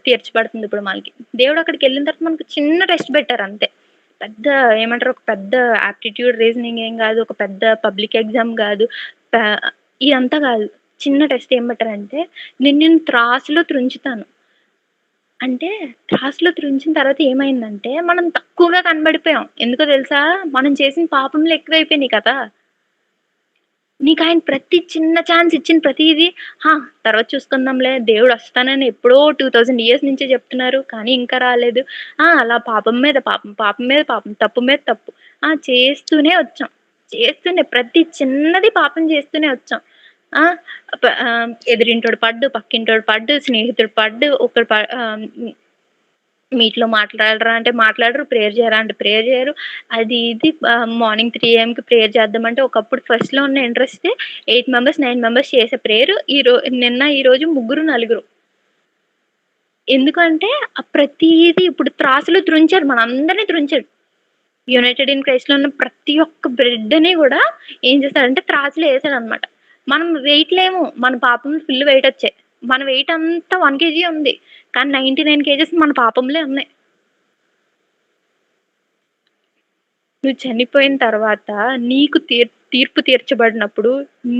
తీర్చబడుతుంది ఇప్పుడు మనకి. దేవుడు అక్కడికెళ్ళిన తర్వాత మనకు చిన్న టెస్ట్ పెట్టారు అంతే. పెద్ద ఏమంటారు, ఒక పెద్ద ఆప్టిట్యూడ్ రీజనింగ్ ఏం గాదు. ఒక పెద్ద పబ్లిక్ ఎగ్జామ్ గాదు. ప ఇదంతా గాదు. చిన్న టెస్ట్ ఏం పెట్టారంటే, నిన్ను త్రాసులో త్రుంచుతాను. అంటే త్రాసులో త్రుంచిన తర్వాత ఏమైందంటే, మనం తక్కువగా కనబడిపోయాం. ఎందుకో తెలుసా? మనం చేసిన పాపములు ఎక్కువైపోయినాయి కదా! నీకాయన ప్రతి చిన్న ఛాన్స్ ఇచ్చిన ప్రతీదీ, ఆ! తర్వాత చూసుకుందాంలే, దేవుడొస్తానని ఎప్పుడో 2000 ఇయర్స్ నుంచే చెప్తున్నారు. కానీ ఇంకా రాలేదు. అలా పాపం మీద పాపం, పాపం మీద పాపం, తప్పు మీద తప్పు. చేస్తూనే వచ్చాం. చేస్తూనే ప్రతి చిన్నది పాపం చేస్తూనే వచ్చాం. ఆ! ఎదిరింటోడు పడ్డు, పక్కింటోడు పడ్డు, స్నేహితుడు పడ్డు, మీట్‌లో మాట్లాడరా అంటే మాట్లాడరు. ప్రేయర్ చేయరా అంటే ప్రేయర్ చేయరు. అది ఇది మార్నింగ్ 3 ఏఎంకి ప్రేయర్ చేద్దామంటే ఒకప్పుడు ఫస్ట్‌లో ఉన్న ఇంట్రెస్టే 8 మెంబర్స్, 9 మెంబర్స్ చేసే ప్రేయర్ ఈరోజు ముగ్గురు, నలుగురు. ఎందుకంటే ప్రతీది ఇప్పుడు త్రాసులో త్రుంచారు. మనందరిని త్రుంచాడు. యునైటెడ్ ఇన్ క్రైస్ట్‌లో ఉన్న ప్రతి ఒక్క బిడ్డని గూడా ఏం చేశాడంటే త్రాసులో ఏసాడనమాట. మనం వెయిట్ లేము. మన పాపంలో ఫుల్ వెయిటొచ్చాయి. మన వెయిట్ అంతా 1 కేజీ ఉంది. కానీ 99 కేజెస్ మన పాపంలే ఉన్నాయి. నువ్వు చనిపోయిన తర్వాత నీకు తీర్పు తీర్చబడినప్పుడు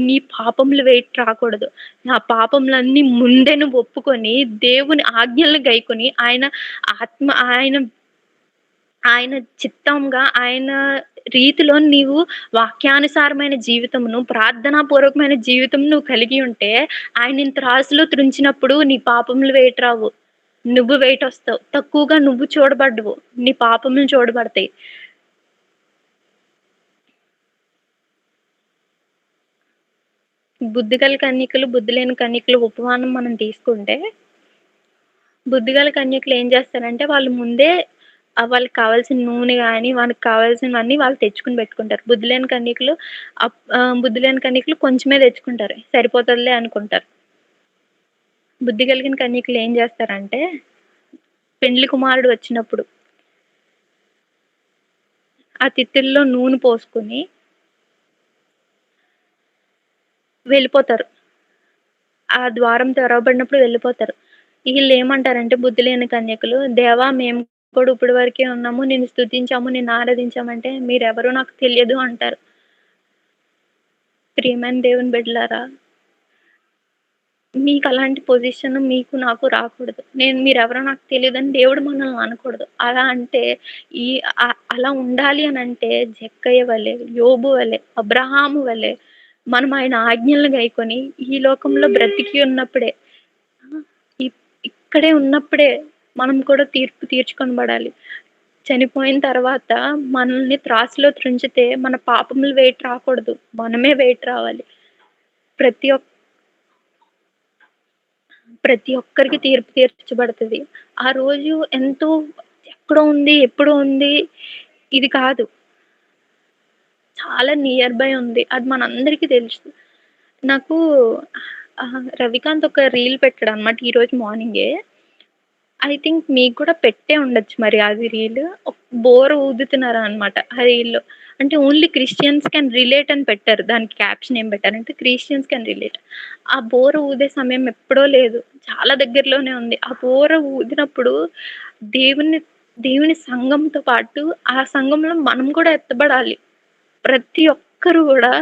నీ పాపములు వెయిట్ రాకూడదు. నా పాపములన్నీ ముందే నువ్వు ఒప్పుకొని, దేవుని ఆజ్ఞలను గైకొని, ఆత్మ ఆయన ఆయన చిత్తంగా, ఆయన రీతిలో నీవు వాక్యానుసారమైన జీవితమును, ప్రార్థనాపూర్వకమైన జీవితం నువ్వు కలిగి ఉంటే, ఆయన నిన్ను త్రాసులో త్రుంచినప్పుడు నీ పాపములు వెయిట్ రావు. నువ్వు వెయిటొస్తావు. తక్కువగా నువ్వు చూడబడవు. నీ పాపములు చూడబడతాయి. బుద్ధిగల కన్యకలు, బుద్ధి లేని కన్యకల ఉపమానం మనం తీసుకుంటే, బుద్ధిగల కన్యకలు ఏం చేస్తారంటే, వాళ్ళు ముందే వాళ్ళకి కావాల్సిన నూనె గాని, వాళ్ళకి కావాల్సినవన్నీ వాళ్ళు తెచ్చుకొని పెట్టుకుంటారు. బుద్ధి లేని కన్యకలు కొంచెమే తెచ్చుకుంటారు. సరిపోతదిలే అనుకుంటారు. బుద్ధి కలిగిన కన్యకలు ఏం చేస్తారంటే, పెండ్లి కుమారుడు వచ్చినప్పుడు ఆ తిత్తుల్లో నూనె పోసుకొని వెళ్ళిపోతారు. ఆ ద్వారం తెరవబడినప్పుడు వెళ్ళిపోతారు. ఈళ్ళేమంటారంటే బుద్ధి లేని కన్యకలు, "దేవా! మేము కూడా ఇప్పటి వరకే ఉన్నాము. నిన్ను స్తుతించాము, నిన్ను ఆరాధించామంటే మీరెవరో నాకు తెలియదు" అంటారు. ప్రియమైన దేవుని బిడ్డలారా, మీకలాంటి పొజిషన్ మీకు నాకు రాకూడదు. మీరెవరో నాకు తెలీదని దేవుడు మనల్ని అనకూడదు. అలా అంటే ఈ అలా ఉండాలి అనంటే జక్కయ్య వలె, యోబు వలె, అబ్రహాము వలె మనం ఆయన ఆజ్ఞలను గైకొని ఈ లోకంలో బ్రతికి ఉన్నప్పుడే ఆ! ఇక్కడే ఉన్నప్పుడే మనం కూడా తీర్పు తీర్చుకొనబడాలి. చనిపోయిన తర్వాత మనల్ని త్రాసులో త్రుంచితే మన పాపములు వెయిట్ రాకూడదు. మనమే వెయిట్ రావాలి. ప్రతి ఒక్ ప్రతి ఒక్కరికి తీర్పు తీర్చబడతది. ఆ రోజు ఎంతో ఎక్కడో ఉంది, ఎప్పుడో ఉంది ఇది కాదు. చాలా నియర్ బై ఉంది. అది మనందరికీ తెలుసు. నాకు రవికాంత్ ఒక రీల్ పెట్టాడనమాట ఈరోజు మార్నింగే. ఐ థింక్ మీకు కూడా పెట్టే ఉండొచ్చు మరి అది రీల్. బోర ఊదుతున్నారనమాట ఆ రీల్‌లో. అంటే ఓన్లీ క్రిస్టియన్స్ కెన్ రిలేట్ అని పెట్టారు. దానికి క్యాప్షన్ ఏం పెట్టారంటే క్రిస్టియన్స్ కెన్ రిలేట్. ఆ బోర ఊదే సమయం ఎప్పుడో లేదు. చాలా దగ్గరలోనే ఉంది. ఆ బోర ఊదినప్పుడు దేవుని దేవుని సంఘంతో పాటు ఆ సంఘంలో మనం కూడా ఎత్తబడాలి. ప్రతి ఒక్కరు గూడా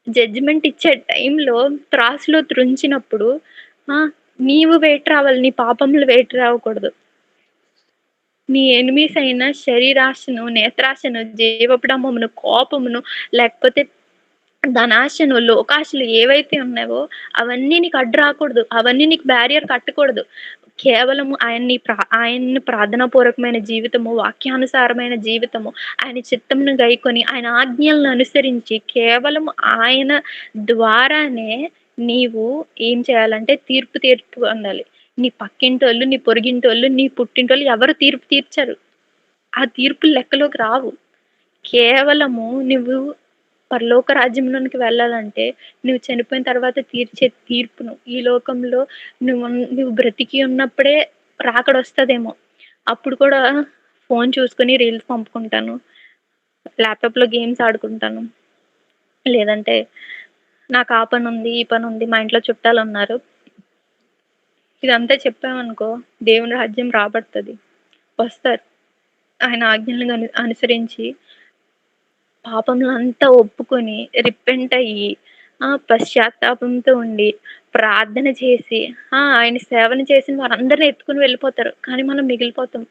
జడ్జిమెంట్ ఇచ్చే టైంలో త్రాసులో త్రుంచినప్పుడు ఆ! నీవు వెయిట్ రావాలి. నీ పాపములు వెయిట్ రావకూడదు. నీ ఎనిమీస్ అయిన శరీరాశను, నేత్రాశను, జీవపడమమును, కోపమును లేకపోతే ధనాశను, లోకాశలు ఏవైతే ఉన్నావో అవన్నీ నీకు అడ్డు రాకూడదు. అవన్నీ నీకు బ్యారియర్ కట్టకూడదు. కేవలము ఆయన్ని ప్రార్థనాపూర్వకమైన జీవితము, వాక్యానుసారమైన జీవితము, ఆయన చిత్తమును గైకొని, ఆయన ఆజ్ఞలను అనుసరించి కేవలం ఆయన ద్వారానే నీవు ఏం చేయాలంటే తీర్పు పొందాలి. నీ పక్కింటోళ్ళు, నీ పొరుగింటోళ్ళు, నీ పుట్టింటోళ్ళు ఎవరు తీర్పు తీర్చరు. ఆ తీర్పులు లెక్కలోకి రావు. కేవలము నువ్వు పరలోక రాజ్యంలోనికి వెళ్ళాలంటే, నువ్వు చనిపోయిన తర్వాత తీర్చే తీర్పును ఈ లోకంలో నువ్వు బ్రతికి ఉన్నప్పుడే రాకడొస్తదేమో. అప్పుడు కూడా ఫోను చూసుకొని రీల్స్ పంపుకుంటాను. ల్యాప్‌టాప్‌లో గేమ్స్ ఆడుకుంటాను. లేదంటే నాకు ఆ పనుంది, ఈ పనుంది, మా ఇంట్లో చుట్టాలున్నారు. ఇదంతా చెప్పామనుకో దేవుని రాజ్యం రాబడతది. వస్తారు. ఆయన ఆజ్ఞలను అనుసరించి పాపములంతా ఒప్పుకొని రిపెంట్ అయ్యి పశ్చాత్తాపంతో ఉండి ప్రార్థన చేసి ఆయన సేవను చేసిన వారందరిని ఎత్తుకొని వెళ్ళిపోతారు. కానీ మనం మిగిలిపోతాం.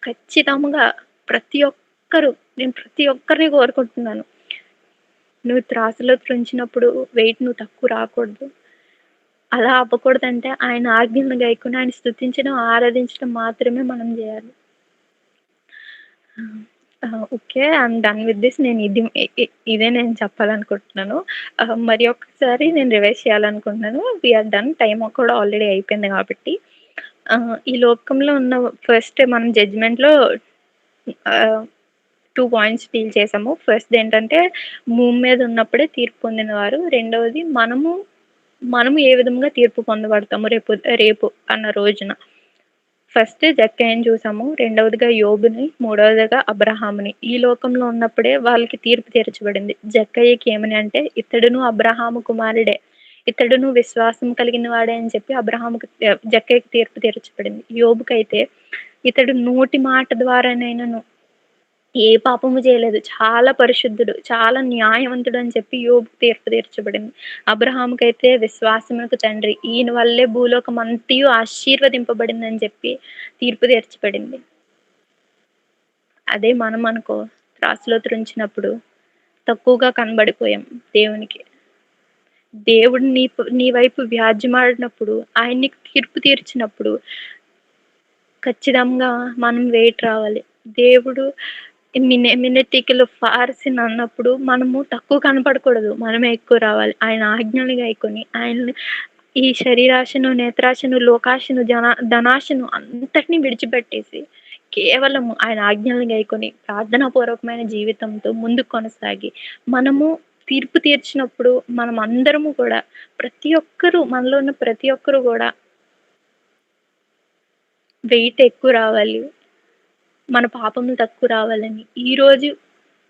ఖచ్చితంగా ప్రతి ఒక్కరు నేను ప్రతి ఒక్కరిని కోరుకుంటున్నాను. నువ్వు త్రాసులో త్రుంచినప్పుడు వెయిట్ నువ్వు తక్కువ రాకూడదు. అలా అవ్వకూడదంటే ఆయన ఆజ్ఞలను గైకొని ఆయన స్తుతించడం, ఆరాధించడం మాత్రమే మనం జేయాలి. Okay. I'm done with this. నేను ఇది ఇదే నేను చెప్పాలనుకుంటున్నాను. మరి ఒక్కసారి నేను రివైజ్ చేయాలనుకుంటున్నాను. We are done. టైమ్ కూడా ఆల్రెడీ అయిపోయింది కాబట్టి. ఈ లోకంలో ఉన్న ఫస్ట్ మనం జడ్జ్‌మెంట్‌లో ఆహ్, 2 పాయింట్స్ డీల్ చేసాము. ఫస్ట్‌దేంటంటే భూమి మీద ఉన్నప్పుడే తీర్పు పొందినవారు. రెండవది మనము ఏ విధంగా తీర్పు పొందబడతాము రేపు అన్న రోజున. ఫస్ట్ జక్కయ్యని చూసాము. రెండవదిగా యోబుని, మూడవదిగా అబ్రహాముని. ఈ లోకంలో ఉన్నప్పుడే వాళ్ళకి తీర్పు తీర్చబడింది. జక్కయ్యకి ఏమని అంటే ఇతడును అబ్రహాము కుమారుడే. ఇతడును విశ్వాసం కలిగిన వాడే అని చెప్పి జక్కయ్యకి తీర్పు తీర్చబడింది. యోబుకైతే ఇతడు నోటి మాట ద్వారానైనను ఏ పాపము చేయలేదు. చాలా పరిశుద్ధుడు, చాలా న్యాయవంతుడు అని చెప్పి యోబుకు తీర్పు తీర్చబడింది. అబ్రహాముకైతే విశ్వాసమునకు తండ్రి. ఈయన వల్లే భూలోకం అంతయు ఆశీర్వదింపబడిందని చెప్పి తీర్పు తీర్చబడింది. అదే మనం అనుకో త్రాసులో త్రుంచినప్పుడు తక్కువగా కనబడిపోయాం దేవునికి. దేవుడు నీ వైపు వ్యాజ్యెమాడినప్పుడు, ఆయన నీకు తీర్పు తీర్చినప్పుడు ఖచ్చితంగా మనం వెయిట్ రావాలి. దేవుడు మిన్నెటికలు ఫార్సిన్ అన్నప్పుడు మనము తక్కువ కనపడకూడదు. మనమే ఎక్కువ రావాలి. ఆయన ఆజ్ఞలు గైకొని ఆయన్ని ఈ శరీరాశను, నేత్రాశను, లోకాశను, ధనాశను అంతటిని విడిచిపెట్టేసి కేవలము ఆయన ఆజ్ఞలను గైకొని ప్రార్థనాపూర్వకమైన జీవితంతో ముందుకు కొనసాగి మనము తీర్పు తీర్చినప్పుడు మనం అందరము కూడా ప్రతి ఒక్కరు మనలో ఉన్న ప్రతి ఒక్కరు గూడా వెయిట్ ఎక్కువ రావాలి. మన పాపములు తక్కువ రావాలని. ఈరోజు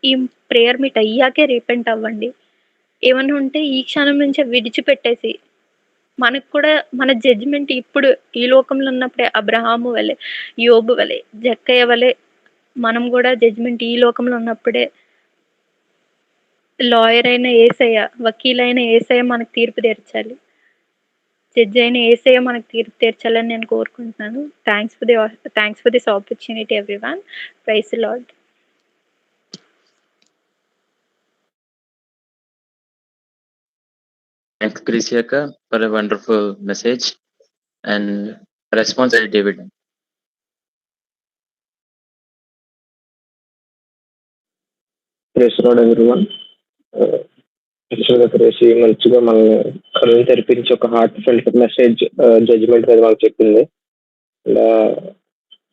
ఈ ప్రేయర్ మీట్ అయ్యాకే రిపెంట్ అవ్వండి. ఏమన్నా ఉంటే ఈ క్షణం నుంచే విడిచిపెట్టేసి, మనకు కూడా మన జడ్జ్‌మెంట్ ఇప్పుడు ఈ లోకంలో ఉన్నప్పుడే అబ్రహాము వలె, యోబు వలె, జక్కయ్య వలె మనం గూడా జడ్జ్‌మెంట్ ఈ లోకంలో ఉన్నప్పుడే లాయర్ అయిన యేసయ్య, వకీలైన యేసయ్య మనకు తీర్పు తీర్చాలి. జడ్జ్ అయిన యేసయ్య మనకు తీర్పు తీర్చాలని నేను కోరుకుంటున్నాను. Thanks for this opportunity everyone. Praise the Lord. Thanks, Krisiaka, for a wonderful message and response by David. Praise Lord everyone. యాక్చువల్గా క్రేసి మంచిగా మనల్ని కళ్ళు తెరిపించి ఒక హార్ట్ ఫెల్ట్ మెసేజ్ జడ్జిమెంట్ మీద మనకు చెప్పింది. ఇలా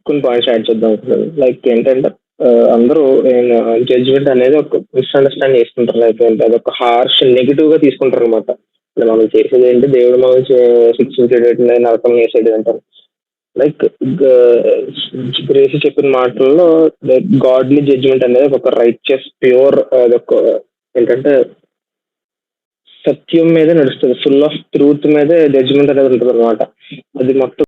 కొన్ని పాయింట్స్ యాడ్ చేద్దాం అనుకుంటున్నాను. లైక్ ఏంటంటే అందరూ జడ్జిమెంట్ అనేది ఒక మిస్అండర్స్టాండ్ చేసుకుంటారు. లైక్ ఏంటి అది ఒక హార్ష్ నెగిటివ్ గా తీసుకుంటారు అనమాట. మనం చేసేది ఏంటి, దేవుడు మనం శిక్షించేది నరకం చేసేది అంటారు. లైక్ గ్రేసి చెప్పిన మాటల్లో గాడ్లీ జడ్జిమెంట్ అనేది ఒక రైచియస్ ప్యూర్ అదొక ఏంటంటే సత్యం మీదే నడుస్తుంది, ఫుల్ ఆఫ్ ట్రూత్ మీదే జడ్జిమెంట్ అనేది ఉంటుంది అనమాట. అది మొత్తం